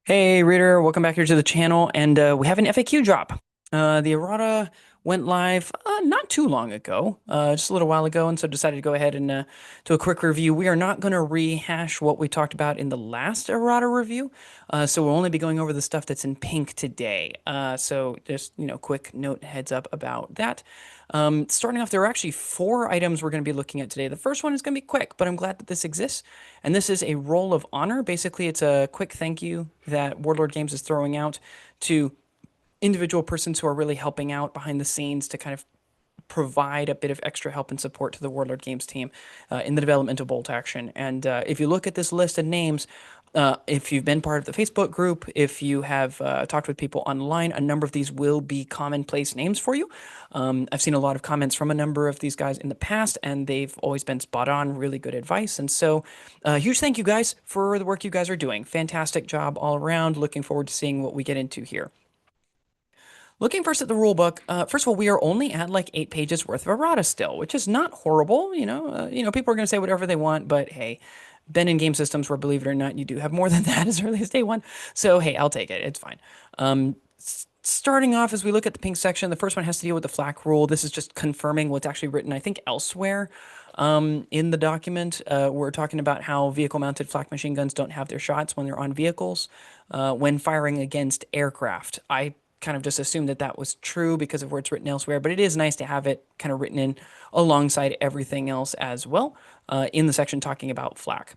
Hey reader, welcome back here to the channel, and we have an FAQ drop. The errata went live not too long ago, just a little while ago, and so decided to go ahead and do a quick review. We are not going to rehash what we talked about in the last errata review, so we'll only be going over the stuff that's in pink today. So just quick note, heads up about that. Starting off, there are actually four items we're going to be looking at today. The first one is going to be quick, but I'm glad that this exists. And this is a roll of honor. Basically, it's a quick thank you that Warlord Games is throwing out to individual persons who are really helping out behind the scenes to kind of provide a bit of extra help and support to the Warlord Games team in the development of Bolt Action. And if you look at this list of names, if you've been part of the Facebook group, if you have talked with people online, a number of these will be commonplace names for you. I've seen a lot of comments from a number of these guys in the past, and they've always been spot on, really good advice. And so, huge thank you guys for the work you guys are doing. Fantastic job all around. Looking forward to seeing what we get into here. Looking first at the rule book, first of all, we are only at like 8 pages worth of errata still, which is not horrible. People are going to say whatever they want, but hey, been in game systems where, believe it or not, you do have more than that as early as day one. So hey, I'll take it. It's fine. Starting off, as we look at the pink section, the first one has to deal with the flak rule. This is just confirming what's actually written, I think, elsewhere in the document. We're talking about how vehicle-mounted flak machine guns don't have their shots when they're on vehicles when firing against aircraft. I kind of just assumed that that was true because of where it's written elsewhere, but it is nice to have it kind of written in alongside everything else as well in the section talking about flak.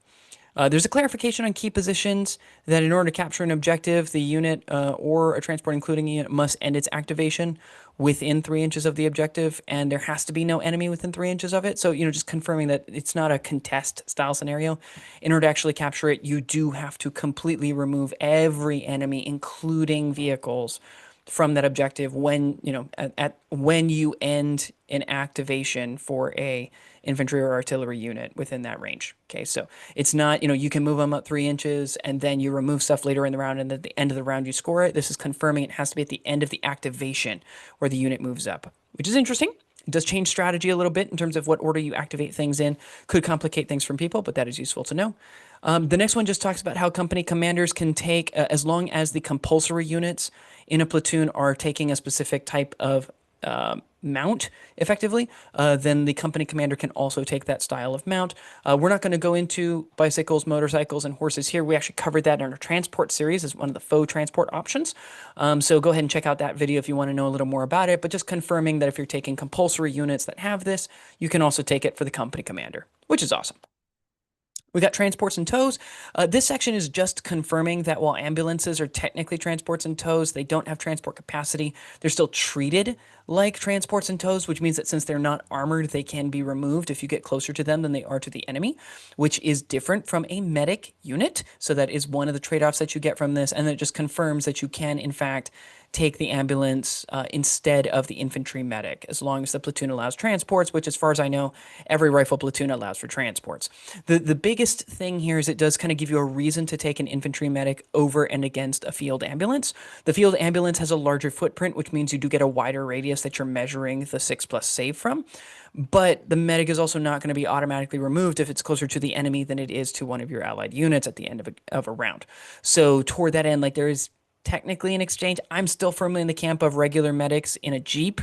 There's a clarification on key positions that in order to capture an objective, the unit or a transport including a unit must end its activation within 3 inches of the objective, and there has to be no enemy within 3 inches of it. So, just confirming that it's not a contest style scenario. In order to actually capture it, you do have to completely remove every enemy, including vehicles, from that objective when when you end an activation for a infantry or artillery unit within that range. Okay, so it's not, you can move them up 3 inches and then you remove stuff later in the round, and at the end of the round you score it. This is confirming it has to be at the end of the activation where the unit moves up, which is interesting. It does change strategy a little bit in terms of what order you activate things in. Could complicate things from people, but that is useful to know. The next one just talks about how company commanders can take, as long as the compulsory units in a platoon are taking a specific type of mount effectively, then the company commander can also take that style of mount. We're not going to go into bicycles, motorcycles, and horses here. We actually covered that in our transport series as one of the faux transport options. So go ahead and check out that video if you want to know a little more about it, but just confirming that if you're taking compulsory units that have this, you can also take it for the company commander, which is awesome. We got transports and tows. This section is just confirming that while ambulances are technically transports and tows, they don't have transport capacity. They're still treated like transports and tows, which means that since they're not armored, they can be removed if you get closer to them than they are to the enemy, which is different from a medic unit. So that is one of the trade-offs that you get from this, and it just confirms that you can, in fact, take the ambulance instead of the infantry medic, as long as the platoon allows transports, which, as far as I know, every rifle platoon allows for transports. The biggest thing here is it does kind of give you a reason to take an infantry medic over and against a field ambulance. The field ambulance has a larger footprint, which means you do get a wider radius that you're measuring the 6+ save from. But the medic is also not going to be automatically removed if it's closer to the enemy than it is to one of your allied units at the end of a round. So toward that end, like, there is technically an exchange. I'm still firmly in the camp of regular medics in a Jeep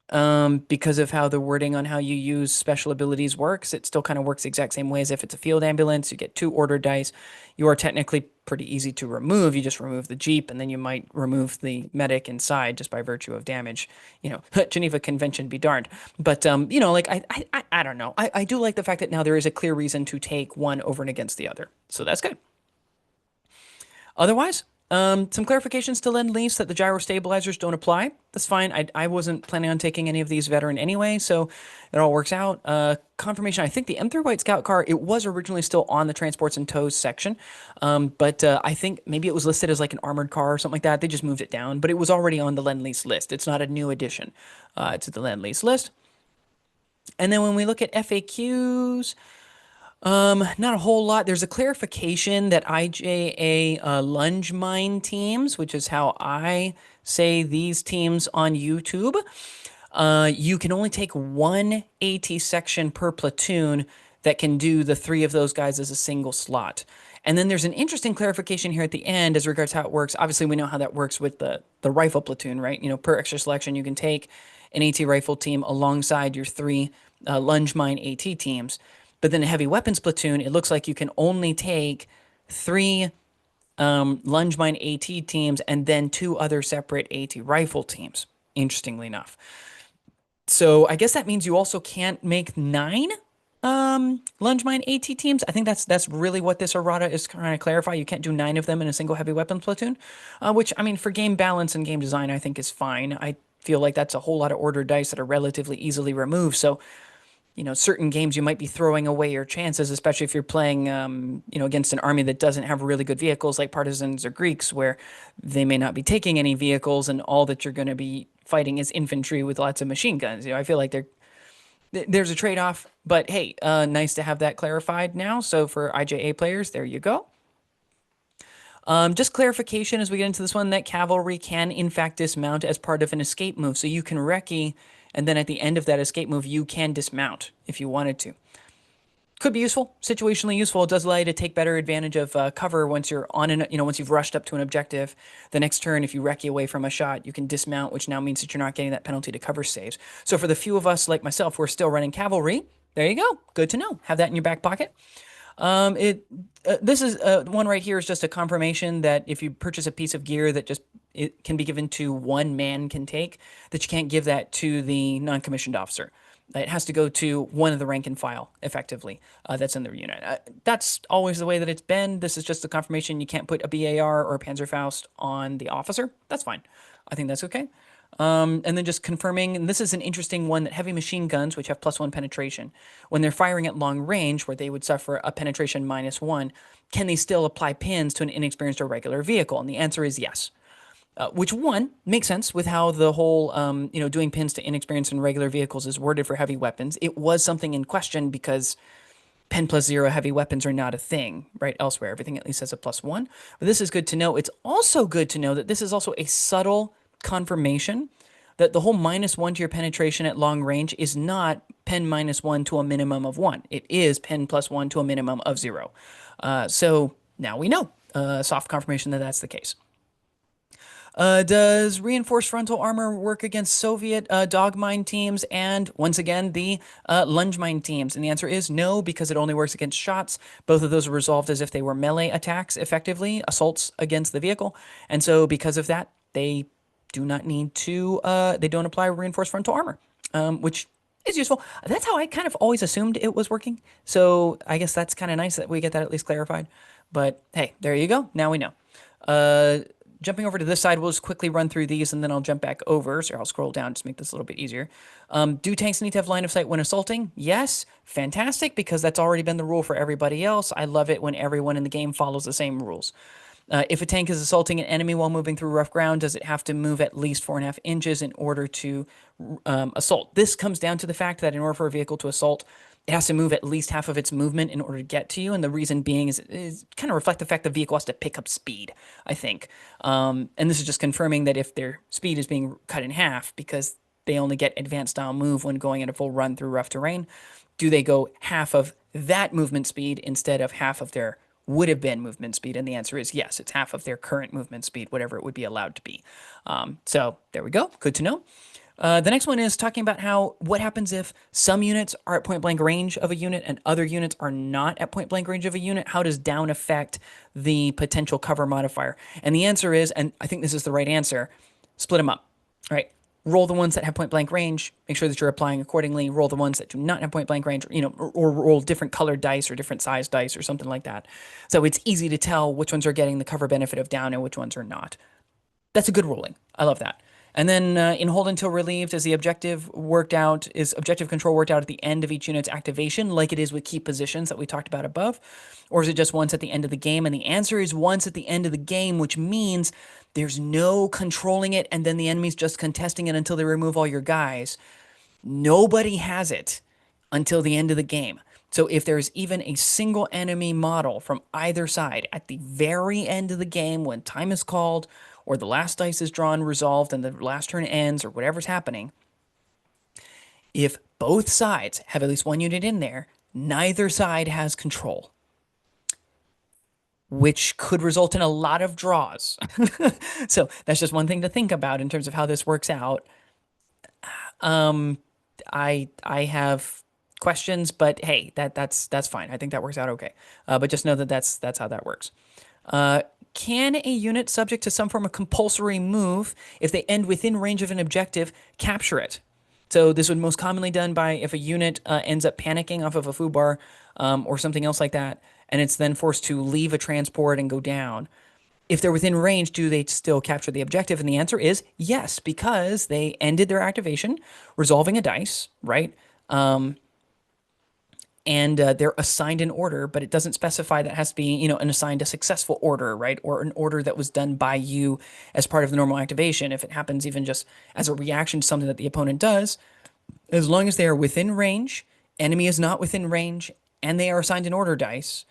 because of how the wording on how you use special abilities works. It still kind of works the exact same way as if it's a field ambulance. You get 2 order dice. You are technically pretty easy to remove. You just remove the Jeep, and then you might remove the medic inside just by virtue of damage. Geneva Convention be darned. But, like, I don't know. I do like the fact that now there is a clear reason to take one over and against the other. So that's good. Otherwise, some clarifications to Lend-Lease that the gyro stabilizers don't apply. That's fine. I wasn't planning on taking any of these veteran anyway, so it all works out. Confirmation, I think the M3 White Scout car, it was originally still on the transports and tows section, but I think maybe it was listed as like an armored car or something like that. They just moved it down, but it was already on the Lend-Lease list. It's not a new addition to the Lend-Lease list. And then when we look at FAQs, not a whole lot. There's a clarification that IJA lunge mine teams, which is how I say these teams on YouTube, you can only take one AT section per platoon that can do the 3 of those guys as a single slot. And then there's an interesting clarification here at the end as regards how it works. Obviously, we know how that works with the rifle platoon, right? Per extra selection, you can take an AT rifle team alongside your three lunge mine AT teams. But then a heavy weapons platoon, it looks like you can only take three lunge mine AT teams and then two other separate AT rifle teams, interestingly enough. So I guess that means you also can't make nine lunge mine AT teams. I think that's really what this errata is trying to clarify. You can't do nine of them in a single heavy weapons platoon, which I mean for game balance and game design, I think is fine. I feel like that's a whole lot of ordered dice that are relatively easily removed. So certain games you might be throwing away your chances, especially if you're playing, against an army that doesn't have really good vehicles like partisans or Greeks, where they may not be taking any vehicles and all that you're going to be fighting is infantry with lots of machine guns. I feel like there's a trade-off, but hey, nice to have that clarified now. So for IJA players, there you go. Just clarification as we get into this one that cavalry can in fact dismount as part of an escape move. So you can recce, and then at the end of that escape move, you can dismount if you wanted to. Could be useful, situationally useful. It does allow you to take better advantage of cover once you're on once you've rushed up to an objective. The next turn, if you recce away from a shot, you can dismount, which now means that you're not getting that penalty to cover saves. So for the few of us like myself who are still running cavalry, there you go. Good to know. Have that in your back pocket. This is one right here is just a confirmation that if you purchase a piece of gear that just it can be given to one man can take, that you can't give that to the non-commissioned officer. It has to go to one of the rank and file, effectively, that's in their unit. That's always the way that it's been. This is just a confirmation you can't put a BAR or a Panzerfaust on the officer. That's fine. I think that's okay. And then just confirming, and this is an interesting one, that heavy machine guns, which have +1 penetration, when they're firing at long range, where they would suffer a penetration -1, can they still apply pins to an inexperienced or regular vehicle? And the answer is yes. Which one makes sense with how the whole, doing pins to inexperienced and regular vehicles is worded for heavy weapons. It was something in question because pen +0 heavy weapons are not a thing, right? Elsewhere, everything at least has a +1. But this is good to know. It's also good to know that this is also a subtle confirmation that the whole -1 to your penetration at long range is not pen -1 to a minimum of 1. It is pen +1 to a minimum of 0. So now we know. Soft confirmation that that's the case. Does reinforced frontal armor work against Soviet dog mine teams and, once again, the lunge mine teams? And the answer is no, because it only works against shots. Both of those are resolved as if they were melee attacks, effectively, assaults against the vehicle. And so because of that, they do not need to, they don't apply reinforced frontal armor, which is useful. That's how I kind of always assumed it was working. So I guess that's kind of nice that we get that at least clarified. But hey, there you go. Now we know. Jumping over to this side, we'll just quickly run through these and then I'll jump back over. So I'll scroll down to make this a little bit easier. Do tanks need to have line of sight when assaulting? Yes. Fantastic, because that's already been the rule for everybody else. I love it when everyone in the game follows the same rules. If a tank is assaulting an enemy while moving through rough ground, does it have to move at least 4.5 inches in order to assault? This comes down to the fact that in order for a vehicle to assault, it has to move at least half of its movement in order to get to you. And the reason being is kind of reflect the fact the vehicle has to pick up speed, I think. And this is just confirming that if their speed is being cut in half because they only get advanced style move when going at a full run through rough terrain, do they go half of that movement speed instead of half of their would have been movement speed? And the answer is yes, it's half of their current movement speed, whatever it would be allowed to be. So there we go. Good to know. The next one is talking about what happens if some units are at point blank range of a unit and other units are not at point blank range of a unit. How does down affect the potential cover modifier? And the answer is, and I think this is the right answer, split them up, right? Roll the ones that have point blank range, make sure that you're applying accordingly. Roll the ones that do not have point blank range, or roll different colored dice or different size dice or something like that. So it's easy to tell which ones are getting the cover benefit of down and which ones are not. That's a good ruling. I love that. And then in hold until relieved, is objective control worked out at the end of each unit's activation, like it is with key positions that we talked about above? Or is it just once at the end of the game? And the answer is once at the end of the game, which means there's no controlling it and then the enemy's just contesting it until they remove all your guys. Nobody has it until the end of the game. So if there's even a single enemy model from either side at the very end of the game when time is called, or the last dice is drawn, resolved, and the last turn ends, or whatever's happening, if both sides have at least one unit in there, neither side has control. which could result in a lot of draws. So that's just one thing to think about in terms of how this works out. Um, I have questions, but hey, that's fine. I think that works out okay. But just know that that's how that works. Uh, can a unit subject to some form of compulsory move, if they end within range of an objective, capture it? So this would most commonly done by if a unit ends up panicking off of a foo bar or something else like that, and it's then forced to leave a transport and go down. If they're within range, do they still capture the objective? And the answer is yes, because they ended their activation, resolving a dice, right? And they're assigned an order, but it doesn't specify that it has to be, an assigned a successful order, right? Or an order that was done by you as part of the normal activation. If it happens even just as a reaction to something that the opponent does, as long as they are within range, enemy is not within range, and they are assigned an order dice,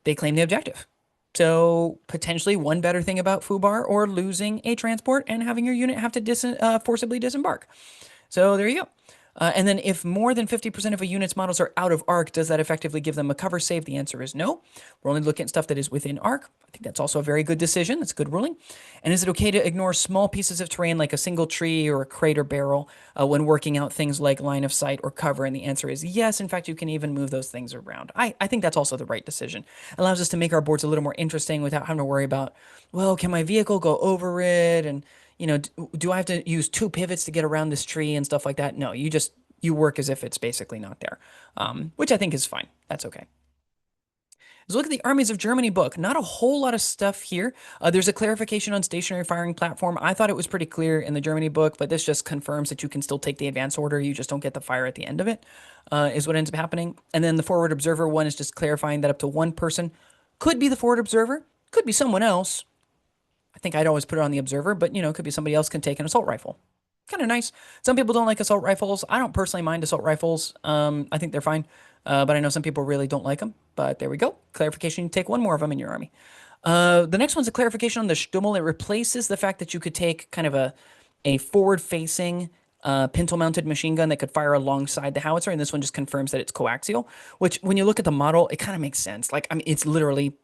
they claim the objective. So potentially one better thing about Fubar or losing a transport and having your unit have to forcibly disembark. So there you go. And then if more than 50% of a unit's models are out of arc, does that effectively give them a cover save? The answer is no. We're only looking at stuff that is within arc. I think that's also a very good decision. That's a good ruling. And is it okay to ignore small pieces of terrain like a single tree or a crater barrel when working out things like line of sight or cover? And the answer is yes. In fact, you can even move those things around. I think that's also the right decision. It allows us to make our boards a little more interesting without having to worry about, well, can my vehicle go over it? And do I have to use two pivots to get around this tree and stuff like that? No, you work as if it's basically not there, which I think is fine. That's okay. Let's look at the Armies of Germany book. Not a whole lot of stuff here. There's a clarification on stationary firing platform. I thought it was pretty clear in the Germany book, but this just confirms that you can still take the advance order. You just don't get the fire at the end of it, is what ends up happening. And then the forward observer one is just clarifying that up to one person could be the forward observer, could be someone else. I think I'd always put it on the observer, but it could be somebody else can take an assault rifle. Kind of nice. Some people don't like assault rifles. I don't personally mind assault rifles. I think they're fine. But I know some people really don't like them. But there we go. Clarification, you take one more of them in your army. The next one's a clarification on the Stummel. It replaces the fact that you could take kind of a forward-facing pintle-mounted machine gun that could fire alongside the howitzer, and this one just confirms that it's coaxial, which when you look at the model, it kind of makes sense. Like, I mean, it's literally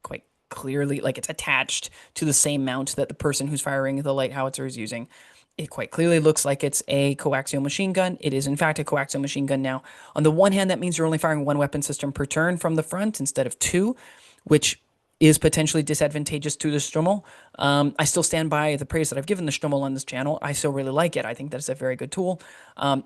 quite clearly, like it's attached to the same mount that the person who's firing the light howitzer is using. It quite clearly looks like it's a coaxial machine gun. It is, in fact, a coaxial machine gun now. On the one hand, that means you're only firing one weapon system per turn from the front instead of two, which is potentially disadvantageous to the Stummel. I still stand by the praise that I've given the Stummel on this channel. I still really like it. I think that's a very good tool.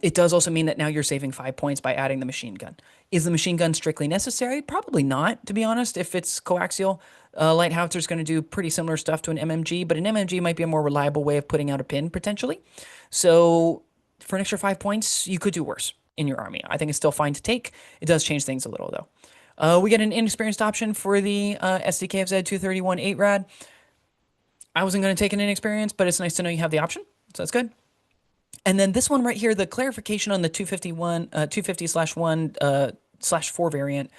It does also mean that now you're saving 5 points by adding the machine gun. Is the machine gun strictly necessary? Probably not, to be honest. If it's coaxial, light howitzer is going to do pretty similar stuff to an MMG, but an MMG might be a more reliable way of putting out a pin, potentially. So for an extra 5 points, you could do worse in your army. I think it's still fine to take. It does change things a little, though. We get an inexperienced option for the SDKFZ 231 8 rad. I wasn't going to take an inexperienced, but it's nice to know you have the option, so that's good. And then this one right here, the clarification on the 250/1 /4 variant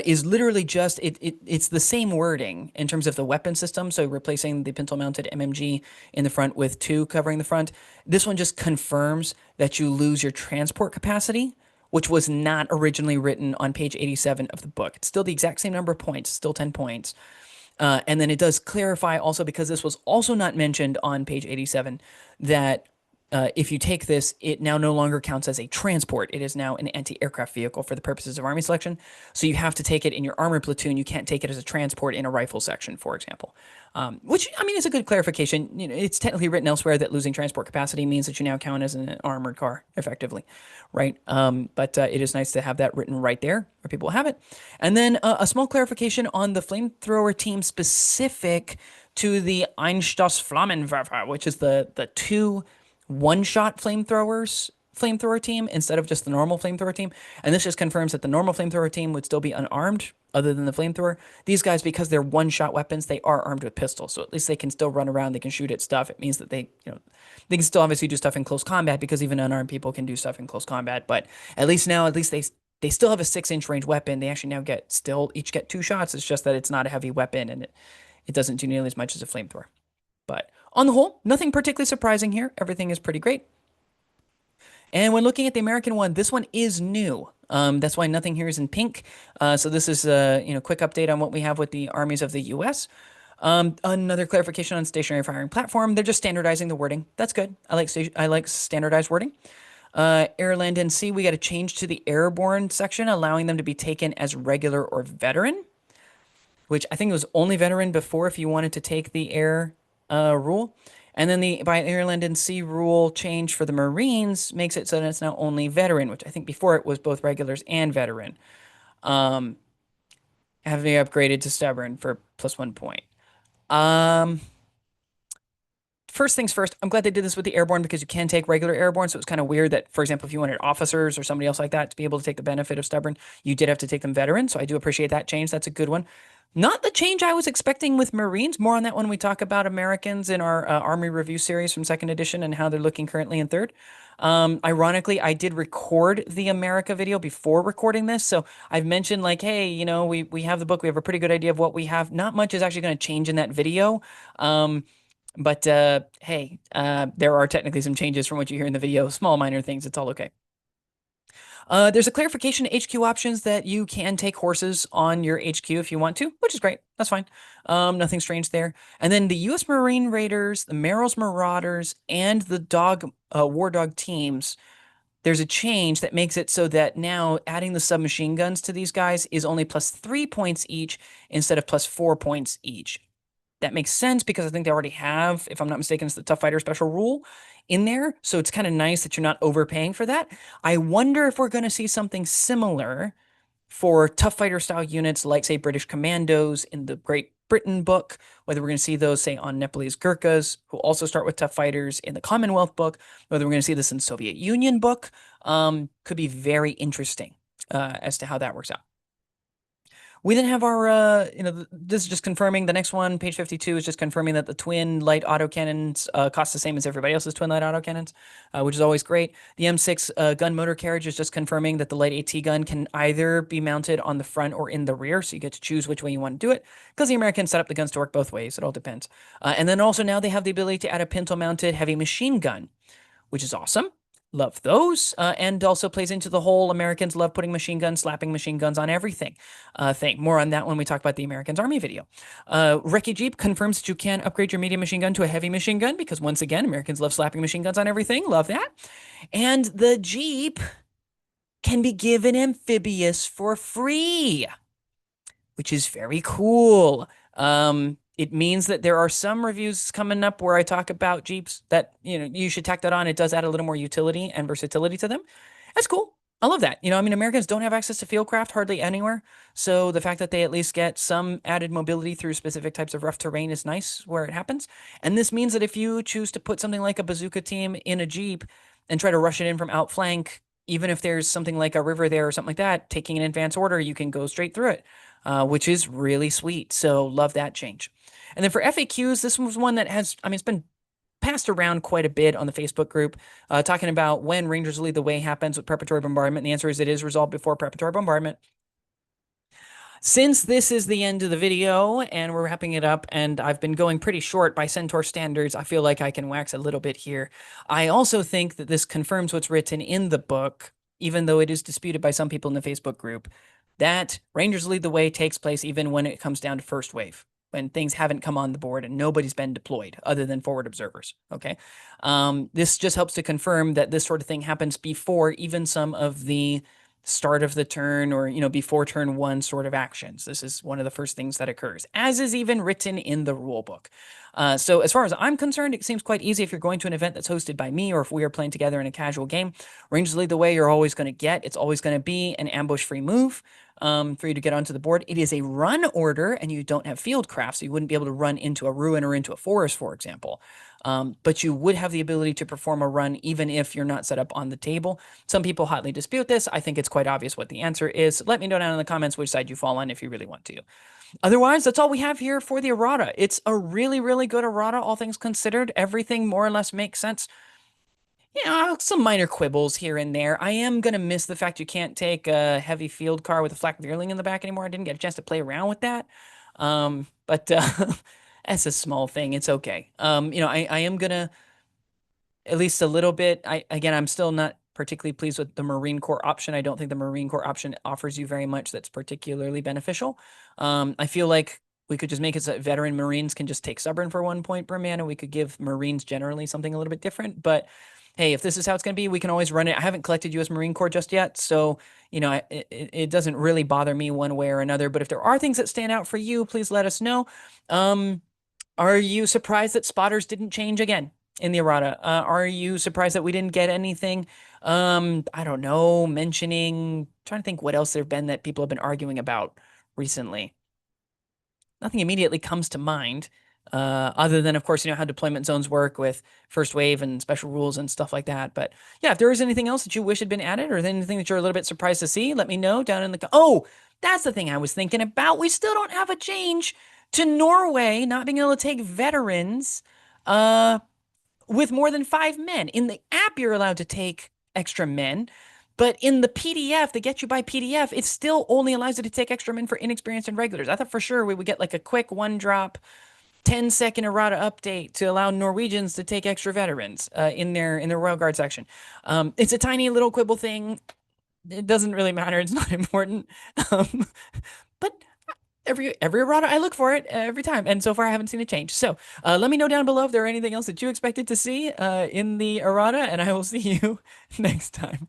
is literally just it's the same wording in terms of the weapon system. So replacing the pintle-mounted MMG in the front with two covering the front. This one just confirms that you lose your transport capacity, which was not originally written on page 87 of the book. It's still the exact same number of points, still 10 points. And then it does clarify also, because this was also not mentioned on page 87, that if you take this, it now no longer counts as a transport. It is now an anti-aircraft vehicle for the purposes of army selection. So you have to take it in your armor platoon. You can't take it as a transport in a rifle section, for example. Which, I mean, is a good clarification. It's technically written elsewhere that losing transport capacity means that you now count as an armored car, effectively, right? But it is nice to have that written right there, where people have it. And then a small clarification on the flamethrower team specific to the Einstoßflammenwerfer, which is the two one-shot flamethrower team instead of just the normal flamethrower team. And this just confirms that the normal flamethrower team would still be unarmed other than the flamethrower. These guys, because they're one-shot weapons, they are armed with pistols. So at least they can still run around, they can shoot at stuff. It means that they can still obviously do stuff in close combat, because even unarmed people can do stuff in close combat. But at least they still have a 6-inch range weapon. They actually now each get 2 shots. It's just that it's not a heavy weapon, and it doesn't do nearly as much as a flamethrower. But on the whole, nothing particularly surprising here. Everything is pretty great. And when looking at the American one, this one is new. That's why nothing here is in pink. So this is quick update on what we have with the armies of the US. Another clarification on stationary firing platform. They're just standardizing the wording. That's good. I like standardized wording. Air, land, and sea. We got a change to the airborne section, allowing them to be taken as regular or veteran, which I think it was only veteran before if you wanted to take the air rule. And then the by air, land, and sea rule change for the Marines makes it so that it's now only veteran, which I think before it was both regulars and veteran. Um, Having upgraded to stubborn for +1 point. Um, First things first, I'm glad they did this with the airborne because you can take regular airborne. So it's kind of weird that, for example, if you wanted officers or somebody else like that to be able to take the benefit of stubborn, you did have to take them veteran. So I do appreciate that change. That's a good one. Not the change I was expecting with Marines. More on that when we talk about Americans in our Army review series from second edition and how they're looking currently in third. Ironically, I did record the America video before recording this. So I've mentioned like, hey, we have the book. We have a pretty good idea of what we have. Not much is actually going to change in that video. But hey, there are technically some changes from what you hear in the video. Small, minor things. It's all okay. There's a clarification to HQ options that you can take horses on your HQ if you want to, which is great. That's fine. Nothing strange there. And then the U.S. Marine Raiders, the Merrill's Marauders, and the War Dog teams, there's a change that makes it so that now adding the submachine guns to these guys is only +3 points each instead of +4 points each. That makes sense because I think they already have, if I'm not mistaken, it's the Tough Fighter special rule in there. So it's kind of nice that you're not overpaying for that. I wonder if we're going to see something similar for Tough Fighter style units like, say, British Commandos in the Great Britain book, whether we're going to see those, say, on Nepalese Gurkhas, who also start with Tough Fighters in the Commonwealth book, whether we're going to see this in Soviet Union book, could be very interesting as to how that works out. We then have our, this is just confirming the next one, page 52 is just confirming that the twin light autocannons cost the same as everybody else's twin light autocannons, which is always great. The M6 gun motor carriage is just confirming that the light AT gun can either be mounted on the front or in the rear, so you get to choose which way you want to do it, because the Americans set up the guns to work both ways. It all depends. And then also now they have the ability to add a pintle-mounted heavy machine gun, which is awesome. Love those. And also plays into the whole Americans love putting machine guns, slapping machine guns on everything thing. More on that when we talk about the Americans Army video. Recce Jeep confirms that you can upgrade your medium machine gun to a heavy machine gun because, once again, Americans love slapping machine guns on everything. Love that. And the Jeep can be given amphibious for free, which is very cool. It means that there are some reviews coming up where I talk about Jeeps that, you should tack that on. It does add a little more utility and versatility to them. That's cool. I love that. Americans don't have access to fieldcraft hardly anywhere. So the fact that they at least get some added mobility through specific types of rough terrain is nice where it happens. And this means that if you choose to put something like a bazooka team in a Jeep and try to rush it in from outflank, even if there's something like a river there or something like that, taking an advance order, you can go straight through it, which is really sweet. So love that change. And then for FAQs, this was one that has, it's been passed around quite a bit on the Facebook group, talking about when Rangers Lead the Way happens with preparatory bombardment. And the answer is it is resolved before preparatory bombardment. Since this is the end of the video and we're wrapping it up, and I've been going pretty short by Centaur standards, I feel like I can wax a little bit here. I also think that this confirms what's written in the book, even though it is disputed by some people in the Facebook group, that Rangers Lead the Way takes place even when it comes down to first wave, when things haven't come on the board and nobody's been deployed other than forward observers, okay? This just helps to confirm that this sort of thing happens before even some of the start of the turn or, before turn one sort of actions. This is one of the first things that occurs, as is even written in the rule book. So as far as I'm concerned, it seems quite easy if you're going to an event that's hosted by me or if we are playing together in a casual game. Rangers Lead the Way you're always going to get. It's always going to be an ambush-free move for you to get onto the board. It is a run order, and you don't have field craft, so you wouldn't be able to run into a ruin or into a forest, for example. But you would have the ability to perform a run even if you're not set up on the table. Some people hotly dispute this. I think it's quite obvious what the answer is. Let me know down in the comments which side you fall on if you really want to. Otherwise, that's all we have here for the errata. It's a really, really good errata, all things considered. Everything more or less makes sense. Some minor quibbles here and there. I am going to miss the fact you can't take a heavy field car with a flak Veerling in the back anymore. I didn't get a chance to play around with that. But that's a small thing. It's okay. I am going to, at least a little bit, I'm still not particularly pleased with the Marine Corps option. I don't think the Marine Corps option offers you very much that's particularly beneficial. I feel like we could just make it so that veteran Marines can just take stubborn for 1 point per man, and we could give Marines generally something a little bit different. But hey, if this is how it's going to be, we can always run it. I haven't collected U.S. Marine Corps just yet, so it doesn't really bother me one way or another. But if there are things that stand out for you, please let us know. Are you surprised that spotters didn't change again in the errata? Are you surprised that we didn't get anything? I don't know, trying to think what else there have been that people have been arguing about recently. Nothing immediately comes to mind, other than, of course, how deployment zones work with first wave and special rules and stuff like that. But yeah, if there is anything else that you wish had been added or anything that you're a little bit surprised to see, let me know down in the. Oh, that's the thing I was thinking about. We still don't have a change to Norway not being able to take veterans with more than 5 men. In the app, you're allowed to take extra men. But in the PDF, they get you by PDF, it still only allows you to take extra men for inexperienced and regulars. I thought for sure we would get like a quick 1-drop, 10-second errata update to allow Norwegians to take extra veterans in their Royal Guard section. It's a tiny little quibble thing. It doesn't really matter. It's not important. But every errata, I look for it every time, and so far I haven't seen a change. So let me know down below if there anything else that you expected to see in the errata, and I will see you next time.